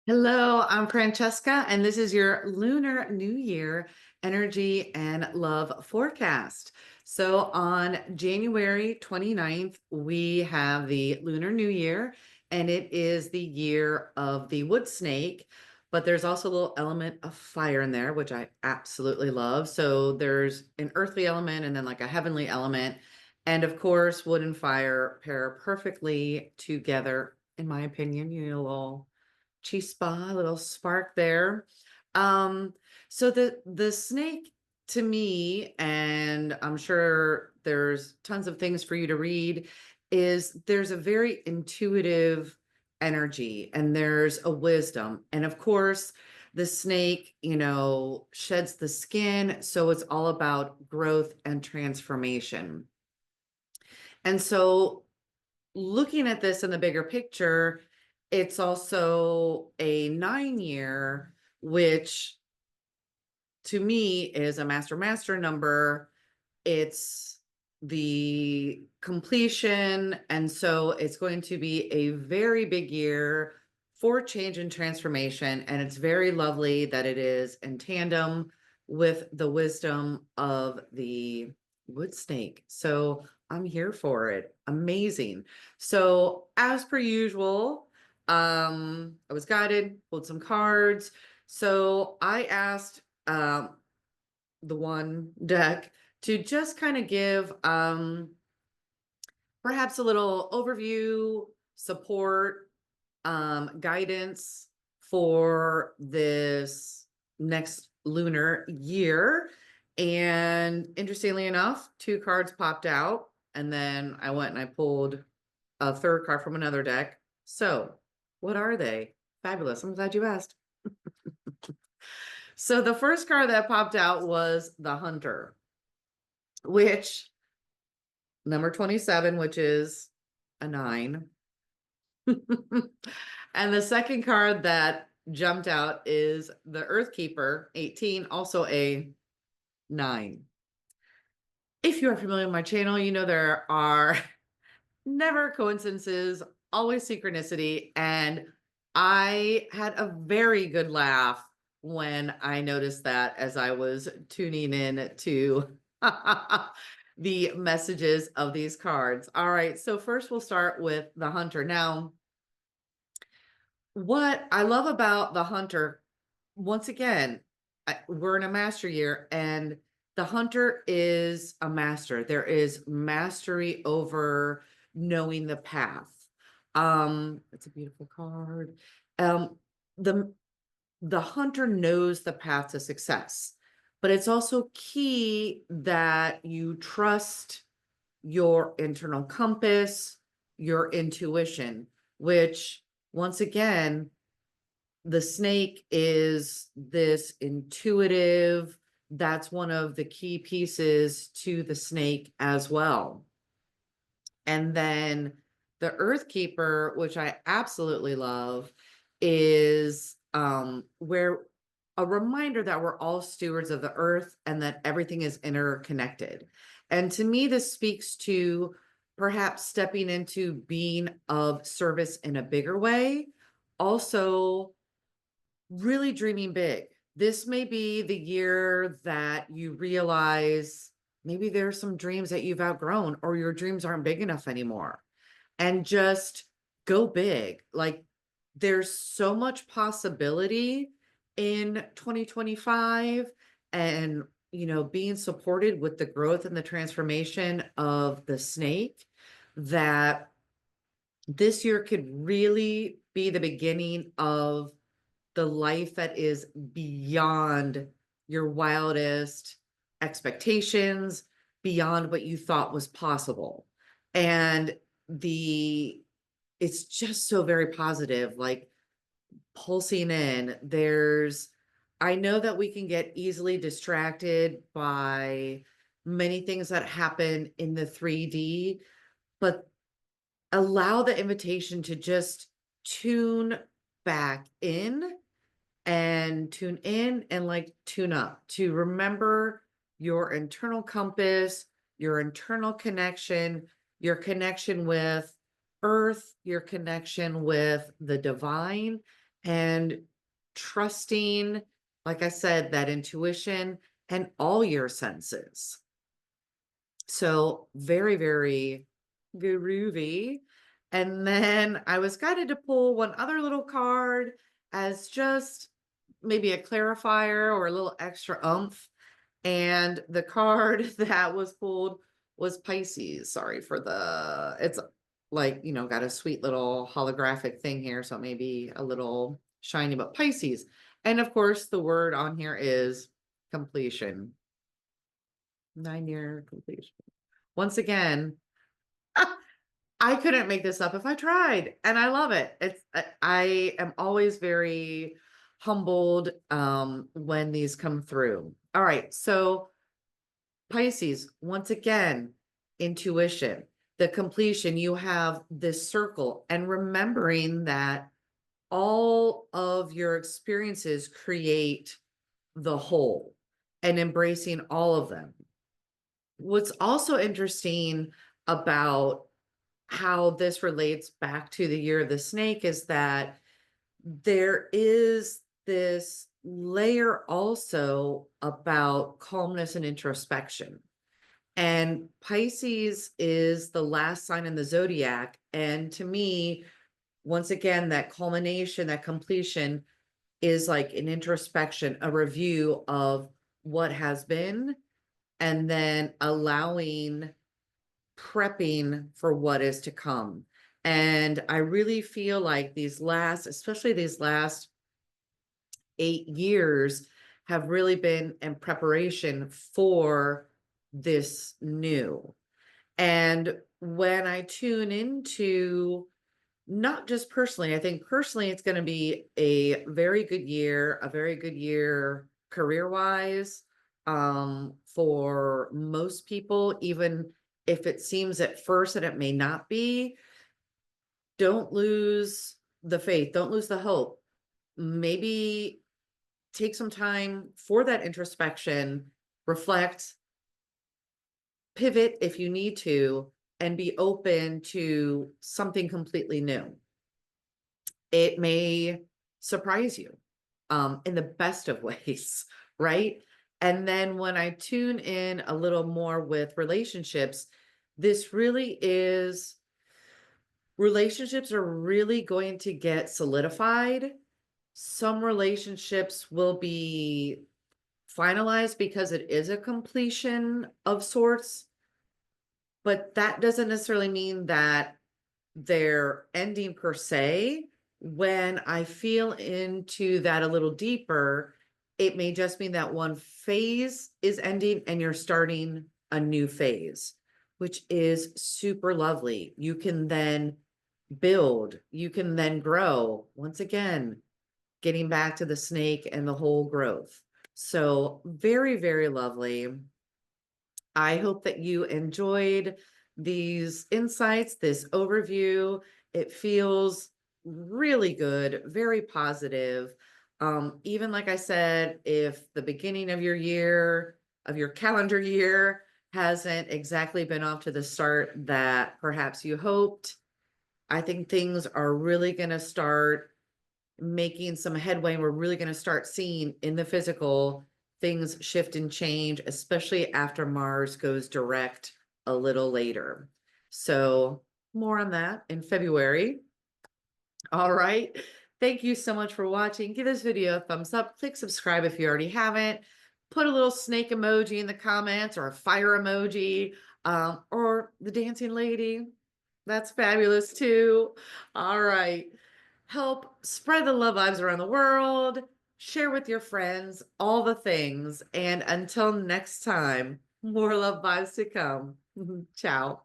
Hello, I'm Francesca, and this is your Lunar New Year energy and love forecast. So on January 29th, we have the Lunar New Year, and it is the year of the wood snake, but there's also a little element of fire in there, which I absolutely love. So there's an earthly element and then like a heavenly element. And of course, wood and fire pair perfectly together, in my opinion. You know, a little chispa, a little spark there. Um, so the snake to me, and I'm sure there's tons of things for you to read, is there's a very intuitive energy and there's a wisdom. And of course, the snake, sheds the skin, so it's all about growth and transformation. And so looking at this in the bigger picture, it's also a 9 year, which to me is a master number. It's the completion. And so it's going to be a very big year for change and transformation. And it's very lovely that it is in tandem with the wisdom of the wood snake. So I'm here for it. Amazing. So as per usual, I was guided, pulled some cards. So I asked the one deck to just kind of give perhaps a little overview, support, guidance for this next lunar year. And interestingly enough, two cards popped out, and then I went and I pulled a third card from another deck. So, what are they? Fabulous. I'm glad you asked. So, the first card that popped out was the Hunter, which number 27, which is a 9. And the second card that jumped out is the Earthkeeper, 18, also a 9. If you are familiar with my channel, you know there are never coincidences, always synchronicity. And I had a very good laugh when I noticed that as I was tuning in to the messages of these cards. All right, so first we'll start with the Hunter. Now, what I love about the Hunter, once again, we're in a master year, and the Hunter is a master. There is mastery over knowing the path. It's a beautiful card. The the Hunter knows the path to success, but it's also key that you trust your internal compass, your intuition, which once again, the snake is this intuitive, that's one of the key pieces to the snake as well. And then the Earth Keeper, which I absolutely love, is where a reminder that we're all stewards of the earth and that everything is interconnected. And to me, this speaks to perhaps stepping into being of service in a bigger way. Also, really dreaming big. This may be the year that you realize maybe there's some dreams that you've outgrown or your dreams aren't big enough anymore. And just go big. Like there's so much possibility in 2025, and being supported with the growth and the transformation of the snake, that this year could really be the beginning of the life that is beyond your wildest expectations, beyond what you thought was possible. And the it's just so very positive, like pulsing in. I know that we can get easily distracted by many things that happen in the 3D, but allow the invitation to just tune back in and like tune up, to remember your internal compass, your internal connection, your connection with earth, your connection with the divine, and trusting, like I said, that intuition and all your senses. So very, very groovy. And then I was guided to pull one other little card as just maybe a clarifier or a little extra oomph. And the card that was pulled was Pisces. Sorry for the, it's like, got a sweet little holographic thing here. So maybe a little shiny, but Pisces. And of course, the word on here is completion. 9-year completion. Once again, I couldn't make this up if I tried, and I love it. I am always very humbled when these come through. All right, so Pisces, once again, intuition, the completion, you have this circle, and remembering that all of your experiences create the whole and embracing all of them. What's also interesting about how this relates back to the year of the snake is that there is this layer also about calmness and introspection. And Pisces is the last sign in the zodiac. And to me, once again, that culmination, that completion is like an introspection, a review of what has been, and then allowing, prepping for what is to come. And I really feel like especially these last 8 years, have really been in preparation for this new. And when I tune into, not just personally, I think personally it's going to be a very good year career wise, for most people, even if it seems at first that it may not be. Don't lose the faith, don't lose the hope. Maybe take some time for that introspection, reflect, pivot if you need to, and be open to something completely new. It may surprise you in the best of ways, right? And then when I tune in a little more with relationships, this really is, relationships are really going to get solidified. Some relationships will be finalized because it is a completion of sorts, but that doesn't necessarily mean that they're ending per se. When I feel into that a little deeper, it may just mean that one phase is ending and you're starting a new phase, which is super lovely. You can then build, you can then grow. Once again, getting back to the snake and the whole growth. So very, very lovely. I hope that you enjoyed these insights, this overview. It feels really good, very positive. Even like I said, if the beginning of your year, of your calendar year, hasn't exactly been off to the start that perhaps you hoped, I think things are really going to start making some headway. And we're really going to start seeing in the physical things shift and change, especially after Mars goes direct a little later. So more on that in February. All right. Thank you so much for watching. Give this video a thumbs up. Click subscribe if you already haven't. Put a little snake emoji in the comments, or a fire emoji, or the dancing lady. That's fabulous too. All right. Help spread the love vibes around the world. Share with your friends, all the things. And until next time, more love vibes to come. Ciao.